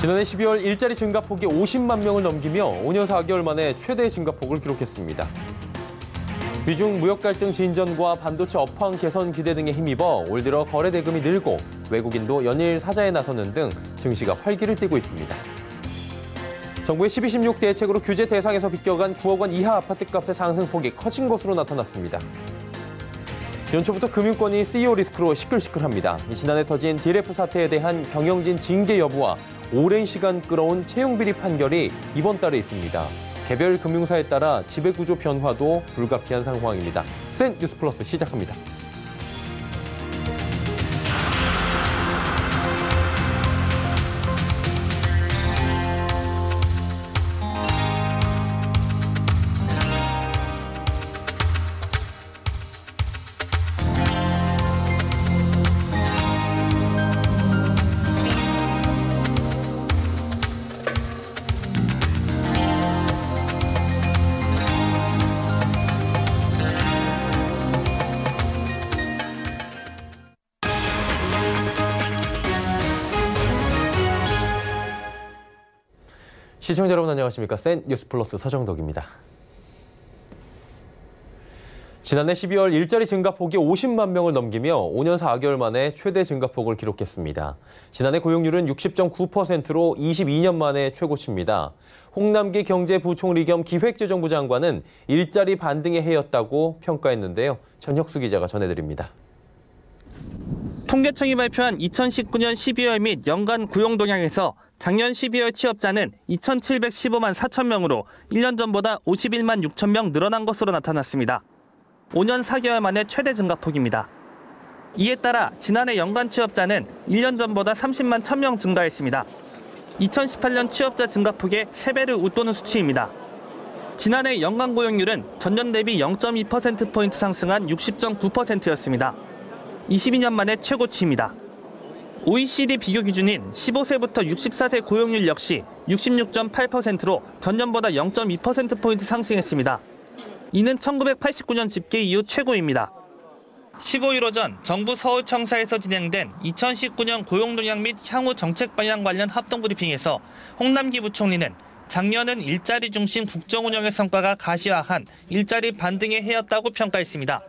지난해 12월 일자리 증가폭이 50만 명을 넘기며 5년 4개월 만에 최대 증가폭을 기록했습니다. 미중 무역 갈등 진전과 반도체 업황 개선 기대 등에 힘입어 올 들어 거래 대금이 늘고 외국인도 연일 사자에 나서는 등 증시가 활기를 띠고 있습니다. 정부의 12.16 대책으로 규제 대상에서 비껴간 9억 원 이하 아파트값의 상승폭이 커진 것으로 나타났습니다. 연초부터 금융권이 CEO 리스크로 시끌시끌합니다. 지난해 터진 DLF 사태에 대한 경영진 징계 여부와 오랜 시간 끌어온 채용비리 판결이 이번 달에 있습니다. 개별 금융사에 따라 지배구조 변화도 불가피한 상황입니다. 센 뉴스 플러스 시작합니다. 시청자 여러분 안녕하십니까? 센 뉴스 플러스 서정덕입니다. 지난해 12월 일자리 증가폭이 50만 명을 넘기며 5년 4개월 만에 최대 증가폭을 기록했습니다. 지난해 고용률은 60.9%로 22년 만에 최고치입니다. 홍남기 경제부총리 겸 기획재정부 장관은 일자리 반등의 해였다고 평가했는데요. 전혁수 기자가 전해드립니다. 통계청이 발표한 2019년 12월 및 연간 고용 동향에서 작년 12월 취업자는 2,715만 4천 명으로 1년 전보다 51만 6천 명 늘어난 것으로 나타났습니다. 5년 4개월 만에 최대 증가폭입니다. 이에 따라 지난해 연간 취업자는 1년 전보다 30만 1,000명 증가했습니다. 2018년 취업자 증가폭의 3배를 웃도는 수치입니다. 지난해 연간 고용률은 전년 대비 0.2%포인트 상승한 60.9%였습니다. 22년 만에 최고치입니다. OECD 비교 기준인 15세부터 64세 고용률 역시 66.8%로 전년보다 0.2%포인트 상승했습니다. 이는 1989년 집계 이후 최고입니다. 15일 오전 정부 서울청사에서 진행된 2019년 고용동향 및 향후 정책 방향 관련 합동브리핑에서 홍남기 부총리는 작년은 일자리 중심 국정운영의 성과가 가시화한 일자리 반등의 해였다고 평가했습니다.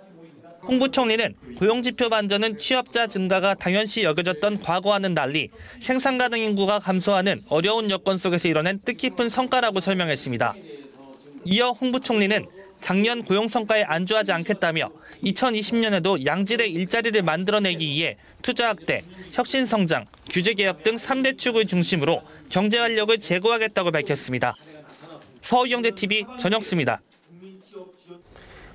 홍 부총리는 고용지표 반전은 취업자 증가가 당연시 여겨졌던 과거와는 달리 생산 가능 인구가 감소하는 어려운 여건 속에서 이뤄낸 뜻깊은 성과라고 설명했습니다. 이어 홍 부총리는 작년 고용 성과에 안주하지 않겠다며 2020년에도 양질의 일자리를 만들어내기 위해 투자 확대, 혁신 성장, 규제 개혁 등 3대 축을 중심으로 경제 활력을 제고하겠다고 밝혔습니다. 서울경제TV 전혁수입니다.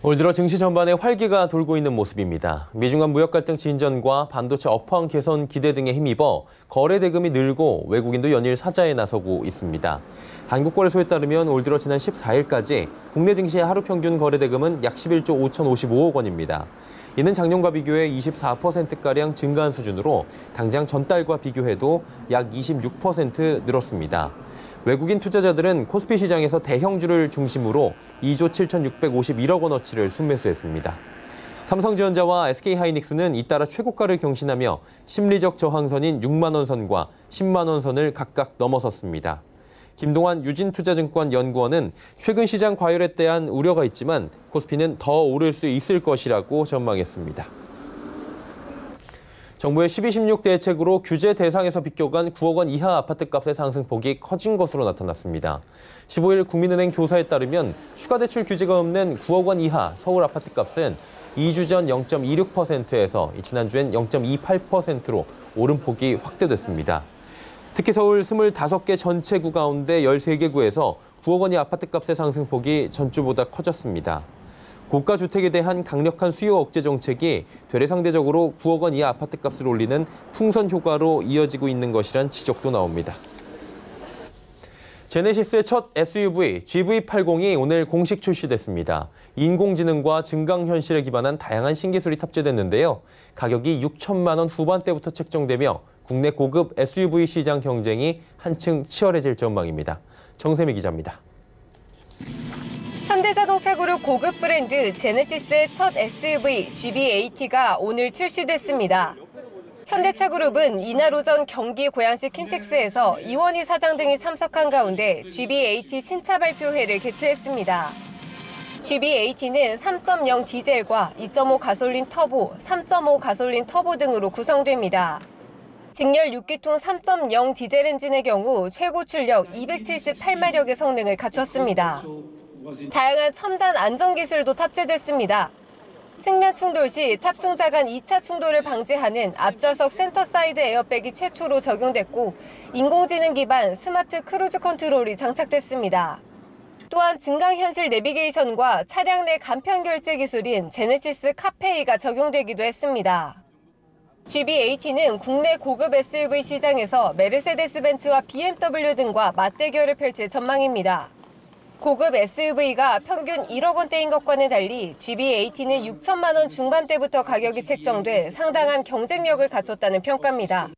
올 들어 증시 전반에 활기가 돌고 있는 모습입니다. 미중 간 무역 갈등 진전과 반도체 업황 개선 기대 등에 힘입어 거래 대금이 늘고 외국인도 연일 사자에 나서고 있습니다. 한국거래소에 따르면 올 들어 지난 14일까지 국내 증시의 하루 평균 거래 대금은 약 11조 5,055억 원입니다. 이는 작년과 비교해 24%가량 증가한 수준으로 당장 전달과 비교해도 약 26% 늘었습니다. 외국인 투자자들은 코스피 시장에서 대형주를 중심으로 2조 7,651억 원어치를 순매수했습니다. 삼성전자와 SK하이닉스는 잇따라 최고가를 경신하며 심리적 저항선인 6만 원 선과 10만 원 선을 각각 넘어섰습니다. 김동환 유진투자증권 연구원은 최근 시장 과열에 대한 우려가 있지만 코스피는 더 오를 수 있을 것이라고 전망했습니다. 정부의 12.16 대책으로 규제 대상에서 비껴간 9억 원 이하 아파트값의 상승폭이 커진 것으로 나타났습니다. 15일 국민은행 조사에 따르면 추가 대출 규제가 없는 9억 원 이하 서울 아파트값은 2주 전 0.26%에서 지난주엔 0.28%로 오름폭이 확대됐습니다. 특히 서울 25개 전체구 가운데 13개 구에서 9억 원이 아파트값의 상승폭이 전주보다 커졌습니다. 고가 주택에 대한 강력한 수요 억제 정책이 되레 상대적으로 9억 원 이하 아파트값을 올리는 풍선 효과로 이어지고 있는 것이란 지적도 나옵니다. 제네시스의 첫 SUV GV80이 오늘 공식 출시됐습니다. 인공지능과 증강현실에 기반한 다양한 신기술이 탑재됐는데요. 가격이 6천만 원 후반대부터 책정되며 국내 고급 SUV 시장 경쟁이 한층 치열해질 전망입니다. 정세미 기자입니다. 현대자동차 그룹 고급 브랜드 제네시스의 첫 SUV GV80가 오늘 출시됐습니다. 현대차그룹은 이날 오전 경기 고양시 킨텍스에서 이원희 사장 등이 참석한 가운데 GBAT 신차 발표회를 개최했습니다. GBAT는 3.0 디젤과 2.5 가솔린 터보, 3.5 가솔린 터보 등으로 구성됩니다. 직렬 6기통 3.0 디젤 엔진의 경우 최고 출력 278마력의 성능을 갖췄습니다. 다양한 첨단 안전기술도 탑재됐습니다. 측면 충돌 시 탑승자 간 2차 충돌을 방지하는 앞좌석 센터 사이드 에어백이 최초로 적용됐고 인공지능 기반 스마트 크루즈 컨트롤이 장착됐습니다. 또한 증강현실 내비게이션과 차량 내 간편 결제 기술인 제네시스 카페이가 적용되기도 했습니다. GBAT는 국내 고급 SUV 시장에서 메르세데스 벤츠와 BMW 등과 맞대결을 펼칠 전망입니다. 고급 SUV가 평균 1억 원대인 것과는 달리 GBAT는 6천만 원 중반대부터 가격이 책정돼 상당한 경쟁력을 갖췄다는 평가입니다.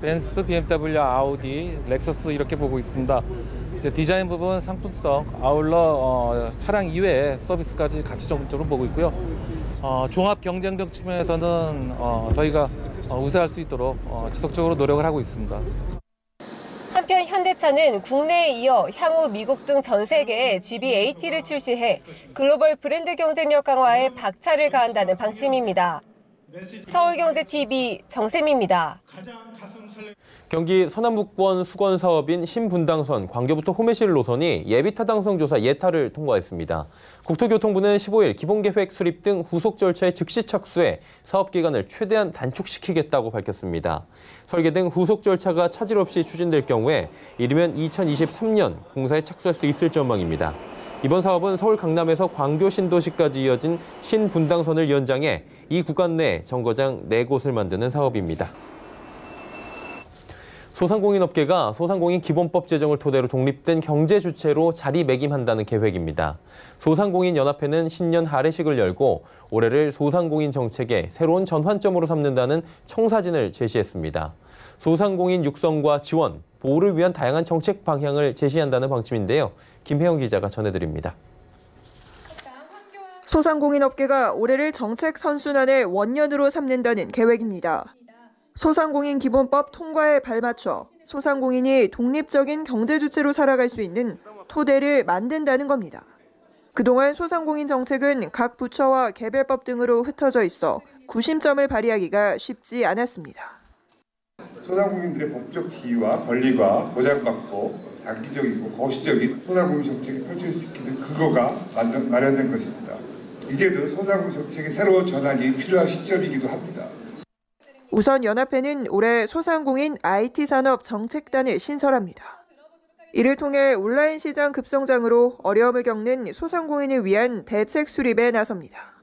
벤츠, BMW, 아우디, 렉서스 이렇게 보고 있습니다. 이제 디자인 부분, 상품성, 아울러 차량 이외의 서비스까지 같이 적극적으로 보고 있고요. 종합 경쟁력 측면에서는 저희가 우세할 수 있도록 지속적으로 노력을 하고 있습니다. 한편 현대차는 국내에 이어 향후 미국 등 전 세계에 GBAT를 출시해 글로벌 브랜드 경쟁력 강화에 박차를 가한다는 방침입니다. 서울경제TV 정샘입니다. 경기 서남북권 수건 사업인 신분당선 광교부터 호메실 노선이 예비타당성 조사 예타를 통과했습니다. 국토교통부는 15일 기본계획 수립 등 후속 절차에 즉시 착수해 사업 기간을 최대한 단축시키겠다고 밝혔습니다. 설계 등 후속 절차가 차질 없이 추진될 경우에 이르면 2023년 공사에 착수할 수 있을 전망입니다. 이번 사업은 서울 강남에서 광교 신도시까지 이어진 신분당선을 연장해 이 구간 내 정거장 4곳을 만드는 사업입니다. 소상공인업계가 소상공인 기본법 제정을 토대로 독립된 경제 주체로 자리매김한다는 계획입니다. 소상공인연합회는 신년 할애식을 열고 올해를 소상공인 정책의 새로운 전환점으로 삼는다는 청사진을 제시했습니다. 소상공인 육성과 지원, 보호를 위한 다양한 정책 방향을 제시한다는 방침인데요. 김혜영 기자가 전해드립니다. 소상공인업계가 올해를 정책 선순환의 원년으로 삼는다는 계획입니다. 소상공인 기본법 통과에 발맞춰 소상공인이 독립적인 경제 주체로 살아갈 수 있는 토대를 만든다는 겁니다. 그동안 소상공인 정책은 각 부처와 개별법 등으로 흩어져 있어 구심점을 발휘하기가 쉽지 않았습니다. 소상공인들의 법적 지위와 권리가 보장받고 장기적이고 거시적인 소상공인 정책이 펼칠 수 있는 근거가 마련된 것입니다. 이제는 소상공인 정책의 새로운 전환이 필요한 시점이기도 합니다. 우선 연합회는 올해 소상공인 IT 산업 정책단을 신설합니다. 이를 통해 온라인 시장 급성장으로 어려움을 겪는 소상공인을 위한 대책 수립에 나섭니다.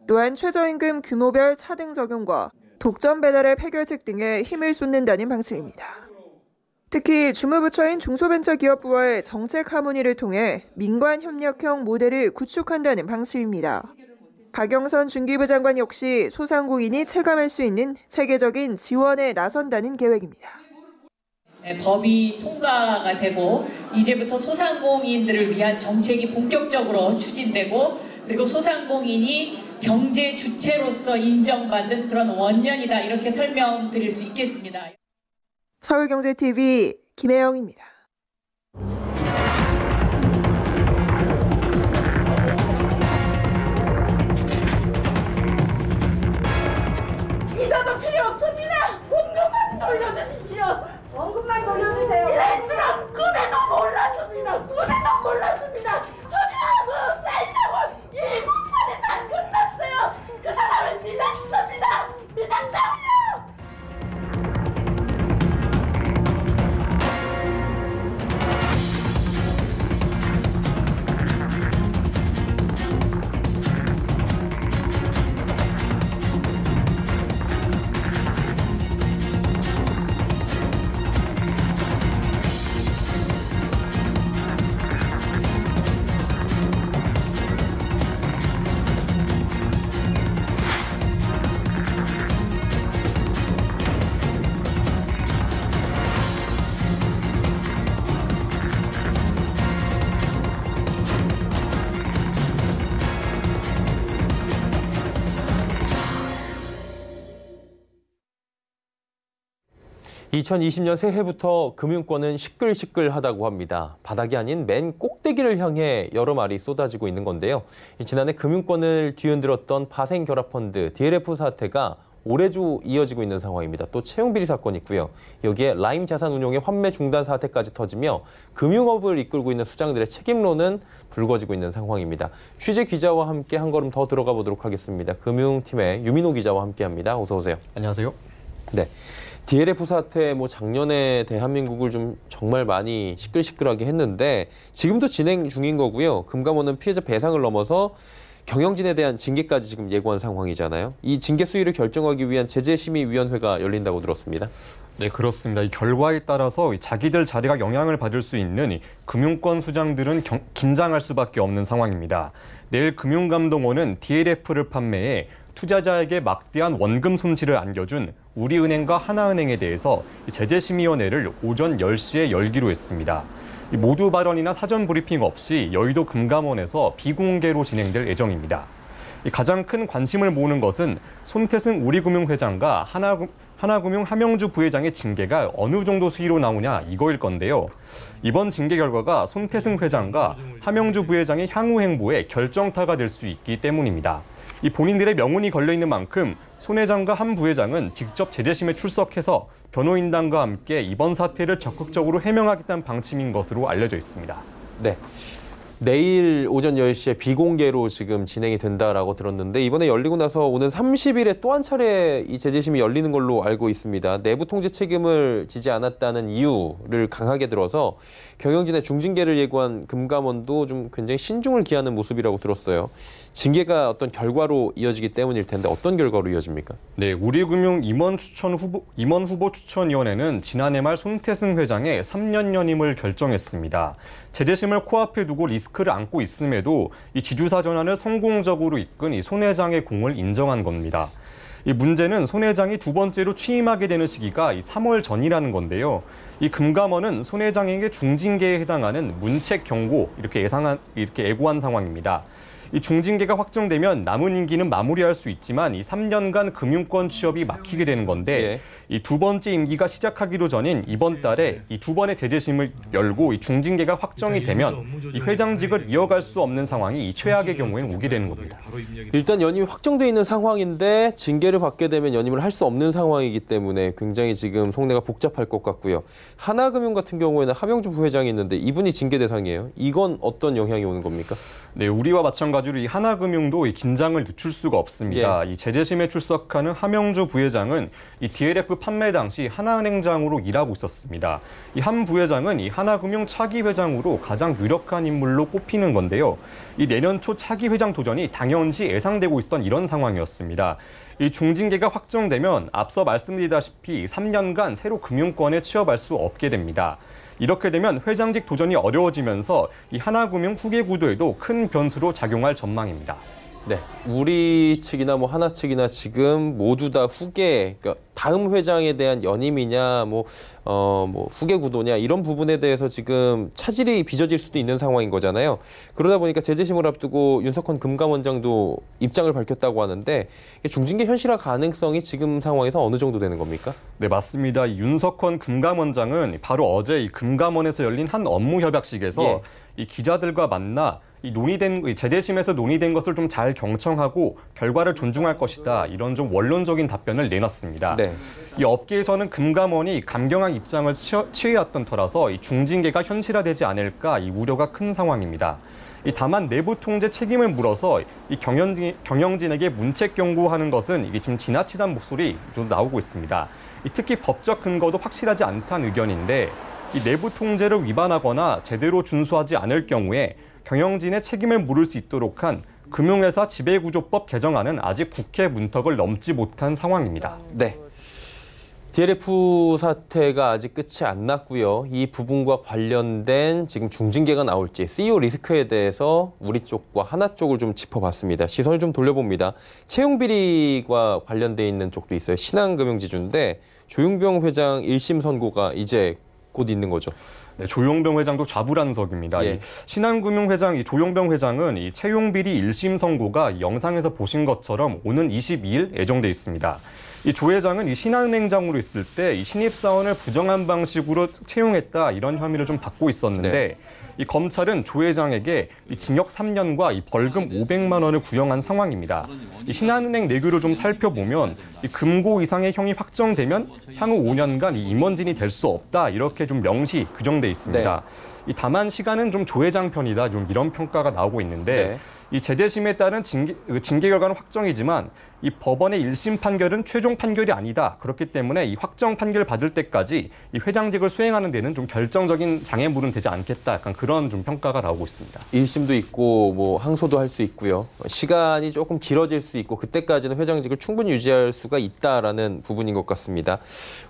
또한 최저임금 규모별 차등 적용과 독점 배달의 폐결책 등에 힘을 쏟는다는 방침입니다. 특히 주무부처인 중소벤처기업부와의 정책 하모니를 통해 민관 협력형 모델을 구축한다는 방침입니다. 박영선 중기부 장관 역시 소상공인이 체감할 수 있는 체계적인 지원에 나선다는 계획입니다. 법이 통과가 되고 이제부터 소상공인들을 위한 정책이 본격적으로 추진되고 그리고 소상공인이 경제 주체로서 인정받는 그런 원년이다 이렇게 설명드릴 수 있겠습니다. 서울경제TV 김혜영입니다. 이자도 필요 없습니다. 원금만 돌려주십시오. 원금만 돌려주세요. 이럴 줄은 꿈에도 몰랐습니다. 꿈에도 몰랐습니다. 서명하고 사인하고 1분만에 다 끝났어요. 그 사람을 믿었습니다. 믿었다고요. 2020년 새해부터 금융권은 시끌시끌하다고 합니다. 바닥이 아닌 맨 꼭대기를 향해 여러 말이 쏟아지고 있는 건데요. 지난해 금융권을 뒤흔들었던 파생결합펀드 DLF 사태가 올해도 이어지고 있는 상황입니다. 또 채용비리 사건이 있고요. 여기에 라임 자산운용의 환매 중단 사태까지 터지며 금융업을 이끌고 있는 수장들의 책임론은 불거지고 있는 상황입니다. 취재 기자와 함께 한 걸음 더 들어가 보도록 하겠습니다. 금융팀의 유민호 기자와 함께합니다. 어서 오세요. 안녕하세요. 네. DLF 사태 작년에 대한민국을 좀 정말 많이 시끌시끌하게 했는데 지금도 진행 중인 거고요. 금감원은 피해자 배상을 넘어서 경영진에 대한 징계까지 지금 예고한 상황이잖아요. 이 징계 수위를 결정하기 위한 제재심의위원회가 열린다고 들었습니다. 네, 그렇습니다. 이 결과에 따라서 자기들 자리가 영향을 받을 수 있는 금융권 수장들은 긴장할 수밖에 없는 상황입니다. 내일 금융감독원은 DLF를 판매해 투자자에게 막대한 원금 손실을 안겨준 우리은행과 하나은행에 대해서 제재심의위원회를 오전 10시에 열기로 했습니다. 모두 발언이나 사전 브리핑 없이 여의도 금감원에서 비공개로 진행될 예정입니다. 가장 큰 관심을 모으는 것은 손태승 우리금융회장과 하나금융 함영주 부회장의 징계가 어느 정도 수위로 나오냐 이거일 건데요. 이번 징계 결과가 손태승 회장과 함영주 부회장의 향후 행보에 결정타가 될 수 있기 때문입니다. 이 본인들의 명운이 걸려있는 만큼 손 회장과 함 부회장은 직접 제재심에 출석해서 변호인단과 함께 이번 사태를 적극적으로 해명하겠다는 방침인 것으로 알려져 있습니다. 네. 내일 오전 10시에 비공개로 지금 진행이 된다라고 들었는데 이번에 열리고 나서 오는 30일에 또 한 차례 이 제재심이 열리는 걸로 알고 있습니다. 내부 통제 책임을 지지 않았다는 이유를 강하게 들어서 경영진의 중징계를 예고한 금감원도 좀 굉장히 신중을 기하는 모습이라고 들었어요. 징계가 어떤 결과로 이어지기 때문일 텐데 어떤 결과로 이어집니까? 네, 우리금융 임원 후보 추천위원회는 지난해 말 손태승 회장의 3년 연임을 결정했습니다. 제재심을 코앞에 두고 리스크를 안고 있음에도 이 지주사 전환을 성공적으로 이끈 이 손 회장의 공을 인정한 겁니다. 이 문제는 손 회장이 두 번째로 취임하게 되는 시기가 이 3월 전이라는 건데요. 이 금감원은 손 회장에게 중징계에 해당하는 문책 경고 이렇게 예고한 상황입니다. 이 중징계가 확정되면 남은 임기는 마무리할 수 있지만 이 3년간 금융권 취업이 막히게 되는 건데 이 두 번째 임기가 시작하기도 전인 이번 달에 이 두 번의 제재심을 열고 이 중징계가 확정이 되면 이 회장직을 이어갈 수 없는 상황이 이 최악의 경우에는 오게 되는 겁니다. 일단 연임이 확정돼 있는 상황인데 징계를 받게 되면 연임을 할 수 없는 상황이기 때문에 굉장히 지금 속내가 복잡할 것 같고요. 하나금융 같은 경우에는 함영주 부회장이 있는데 이분이 징계 대상이에요. 이건 어떤 영향이 오는 겁니까? 네, 우리와 마찬가지로 이 하나금융도 이 긴장을 늦출 수가 없습니다. 이 제재심에 출석하는 함영주 부회장은 이 DLF 판매 당시 하나은행장으로 일하고 있었습니다. 이 함 부회장은 이 하나금융 차기 회장으로 가장 유력한 인물로 꼽히는 건데요. 이 내년 초 차기 회장 도전이 당연시 예상되고 있던 이런 상황이었습니다. 이 중징계가 확정되면 앞서 말씀드리다시피 3년간 새로 금융권에 취업할 수 없게 됩니다. 이렇게 되면 회장직 도전이 어려워지면서 이 하나금융 후계 구도에도 큰 변수로 작용할 전망입니다. 네, 우리 측이나 하나 측이나 지금 모두 다 후계, 그러니까 다음 회장에 대한 연임이냐, 후계 구도냐 이런 부분에 대해서 지금 차질이 빚어질 수도 있는 상황인 거잖아요. 그러다 보니까 제재심을 앞두고 윤석헌 금감원장도 입장을 밝혔다고 하는데 중징계 현실화 가능성이 지금 상황에서 어느 정도 되는 겁니까? 네, 맞습니다. 윤석헌 금감원장은 바로 어제 이 금감원에서 열린 한 업무 협약식에서 이 기자들과 만나 제재심에서 논의된 것을 좀 잘 경청하고 결과를 존중할 것이다. 이런 좀 원론적인 답변을 내놨습니다. 네. 이 업계에서는 금감원이 강경한 입장을 취해왔던 터라서 이 중징계가 현실화되지 않을까 이 우려가 큰 상황입니다. 다만 내부 통제 책임을 물어서 이 경영진에게 문책 경고하는 것은 이게 좀 지나치다는 목소리 좀 나오고 있습니다. 특히 법적 근거도 확실하지 않다는 의견인데 이 내부 통제를 위반하거나 제대로 준수하지 않을 경우에 경영진의 책임을 물을 수 있도록 한 금융회사 지배구조법 개정안은 아직 국회 문턱을 넘지 못한 상황입니다. 네. DLF 사태가 아직 끝이 안 났고요. 이 부분과 관련된 지금 중징계가 나올지 CEO 리스크에 대해서 우리 쪽과 하나 쪽을 좀 짚어봤습니다. 시선을 좀 돌려봅니다. 채용비리와 관련돼 있는 쪽도 있어요. 신한금융지주인데 조용병 회장 1심 선고가 이제 곧 있는 거죠. 네, 조용병 회장도 좌불안석입니다. 신한금융 회장 조용병 회장은 이 채용비리 1심 선고가 영상에서 보신 것처럼 오는 22일 예정돼 있습니다. 이 조 회장은 이 신한은행장으로 있을 때 이 신입사원을 부정한 방식으로 채용했다 이런 혐의를 좀 받고 있었는데 네. 이 검찰은 조 회장에게 이 징역 3년과 이 벌금 500만 원을 구형한 상황입니다. 이 신한은행 내규를 좀 살펴보면 이 금고 이상의 형이 확정되면 향후 5년간 이 임원진이 될 수 없다 이렇게 좀 명시 규정돼 있습니다. 이 다만 시간은 좀 조 회장 편이다 좀 이런 평가가 나오고 있는데 이 재재심에 따른 징계 결과는 확정이지만 이 법원의 1심 판결은 최종 판결이 아니다. 그렇기 때문에 이 확정 판결 받을 때까지 이 회장직을 수행하는 데는 좀 결정적인 장애물은 되지 않겠다. 약간 그런 좀 평가가 나오고 있습니다. 1심도 있고 뭐 항소도 할 수 있고요. 시간이 조금 길어질 수 있고 그때까지는 회장직을 충분히 유지할 수가 있다라는 부분인 것 같습니다.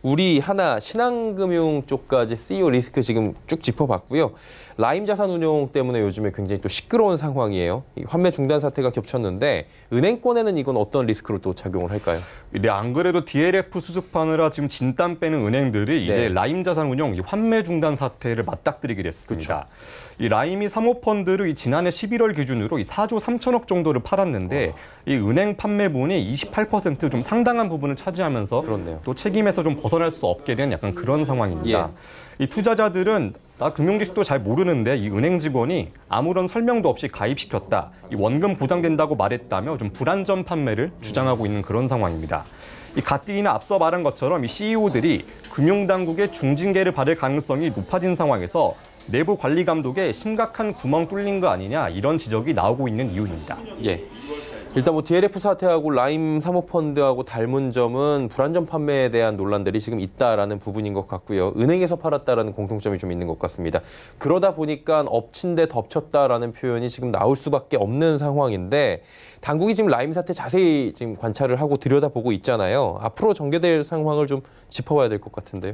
우리 하나 신한금융 쪽까지 CEO 리스크 지금 쭉 짚어봤고요. 라임 자산운용 때문에 요즘에 굉장히 또 시끄러운 상황이에요. 이 환매 중단 사태가 겹쳤는데 은행권에는 이건 어떤 리스크로 또 작용을 할까요? 네, 안 그래도 DLF 수습하느라 지금 진땀 빼는 은행들이 이제 라임 자산운용 이 환매 중단 사태를 맞닥뜨리게 됐습니다. 그쵸. 이 라임이 사모펀드를 지난해 11월 기준으로 이 4조 3천억 정도를 팔았는데 이 은행 판매분이 28% 좀 상당한 부분을 차지하면서 그렇네요. 또 책임에서 좀 벗어날 수 없게 된 약간 그런 상황입니다. 이 투자자들은 나 금융직도 잘 모르는데 이 은행 직원이 아무런 설명도 없이 가입시켰다. 이 원금 보장된다고 말했다며 좀 불안전 판매를 주장하고 있는 그런 상황입니다. 이 가뜩이나 앞서 말한 것처럼 이 CEO들이 금융당국의 중징계를 받을 가능성이 높아진 상황에서 내부 관리 감독에 심각한 구멍 뚫린 거 아니냐 이런 지적이 나오고 있는 이유입니다. 일단 뭐 DLF 사태하고 라임 사모펀드하고 닮은 점은 불안전 판매에 대한 논란들이 지금 있다라는 부분인 것 같고요. 은행에서 팔았다라는 공통점이 좀 있는 것 같습니다. 그러다 보니까 엎친 데 덮쳤다라는 표현이 지금 나올 수밖에 없는 상황인데 당국이 지금 라임 사태 자세히 지금 관찰을 하고 들여다보고 있잖아요. 앞으로 전개될 상황을 좀 짚어봐야 될 것 같은데요.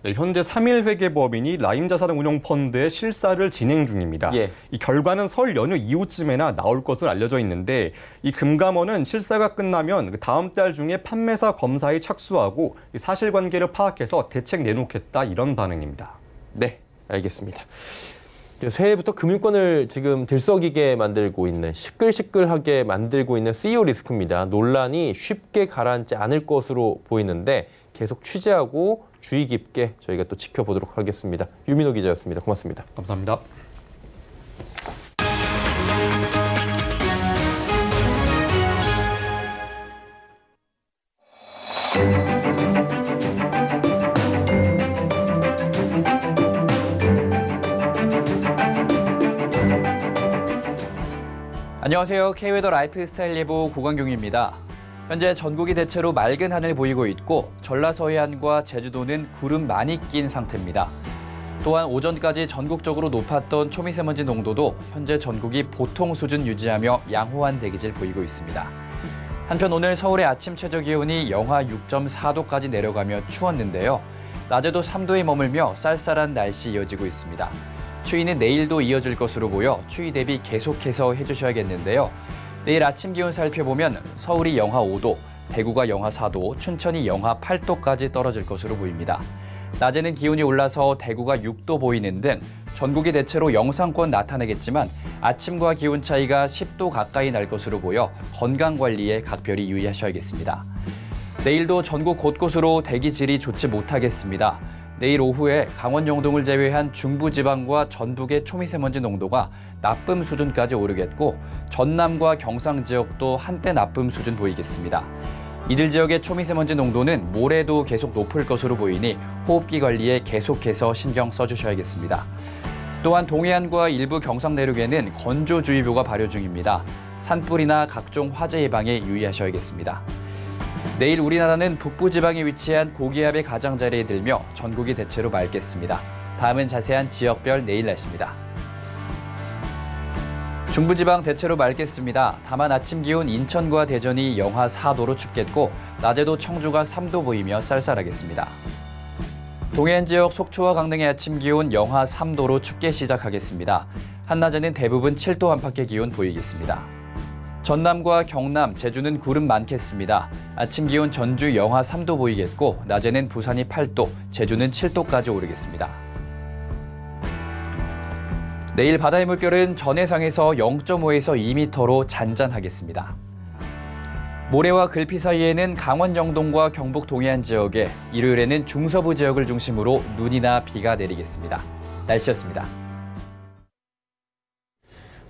네, 현재 3일 회계법인이 라임 자산운용펀드의 실사를 진행 중입니다. 이 결과는 설 연휴 이후쯤에나 나올 것으로 알려져 있는데 이 금감원은 실사가 끝나면 다음 달 중에 판매사 검사에 착수하고 사실관계를 파악해서 대책 내놓겠다 이런 반응입니다. 네, 알겠습니다. 새해부터 금융권을 지금 들썩이게 만들고 있는 시끌시끌하게 만들고 있는 CEO 리스크입니다. 논란이 쉽게 가라앉지 않을 것으로 보이는데 계속 취재하고 주의 깊게 저희가 또 지켜보도록 하겠습니다. 유민호 기자였습니다. 고맙습니다. 감사합니다. 안녕하세요. K웨더 라이프스타일 예보 고광경입니다. 현재 전국이 대체로 맑은 하늘 보이고 있고 전라서 해안과 제주도는 구름 많이 낀 상태입니다. 또한 오전까지 전국적으로 높았던 초미세먼지 농도도 현재 전국이 보통 수준 유지하며 양호한 대기질 보이고 있습니다. 한편 오늘 서울의 아침 최저 기온이 영하 6.4도까지 내려가며 추웠는데요. 낮에도 3도에 머물며 쌀쌀한 날씨 이어지고 있습니다. 추위는 내일도 이어질 것으로 보여 추위 대비 계속해서 해주셔야겠는데요. 내일 아침 기온 살펴보면 서울이 영하 5도, 대구가 영하 4도, 춘천이 영하 8도까지 떨어질 것으로 보입니다. 낮에는 기온이 올라서 대구가 6도 보이는 등 전국이 대체로 영상권 나타내겠지만 아침과 기온 차이가 10도 가까이 날 것으로 보여 건강관리에 각별히 유의하셔야겠습니다. 내일도 전국 곳곳으로 대기질이 좋지 못하겠습니다. 내일 오후에 강원 영동을 제외한 중부지방과 전북의 초미세먼지 농도가 나쁨 수준까지 오르겠고 전남과 경상 지역도 한때 나쁨 수준 보이겠습니다. 이들 지역의 초미세먼지 농도는 모레도 계속 높을 것으로 보이니 호흡기 관리에 계속해서 신경 써주셔야겠습니다. 또한 동해안과 일부 경상 내륙에는 건조주의보가 발효 중입니다. 산불이나 각종 화재 예방에 유의하셔야겠습니다. 내일 우리나라는 북부지방에 위치한 고기압의 가장자리에 들며 전국이 대체로 맑겠습니다. 다음은 자세한 지역별 내일 날씨입니다. 중부지방 대체로 맑겠습니다. 다만 아침 기온 인천과 대전이 영하 4도로 춥겠고 낮에도 청주가 3도 보이며 쌀쌀하겠습니다. 동해안 지역 속초와 강릉의 아침 기온 영하 3도로 춥게 시작하겠습니다. 한낮에는 대부분 7도 안팎의 기온 보이겠습니다. 전남과 경남, 제주는 구름 많겠습니다. 아침 기온 전주 영하 3도 보이겠고 낮에는 부산이 8도, 제주는 7도까지 오르겠습니다. 내일 바다의 물결은 전해상에서 0.5에서 2m로 잔잔하겠습니다. 모레와 글피 사이에는 강원 영동과 경북 동해안 지역에, 일요일에는 중서부 지역을 중심으로 눈이나 비가 내리겠습니다. 날씨였습니다.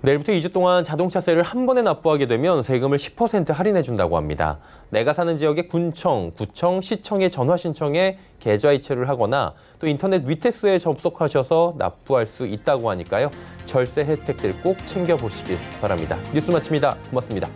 내일부터 2주 동안 자동차세를 한 번에 납부하게 되면 세금을 10% 할인해준다고 합니다. 내가 사는 지역의 군청, 구청, 시청에 전화 신청해 계좌 이체를 하거나 또 인터넷 위태스에 접속하셔서 납부할 수 있다고 하니까요. 절세 혜택들 꼭 챙겨보시길 바랍니다. 뉴스 마칩니다. 고맙습니다.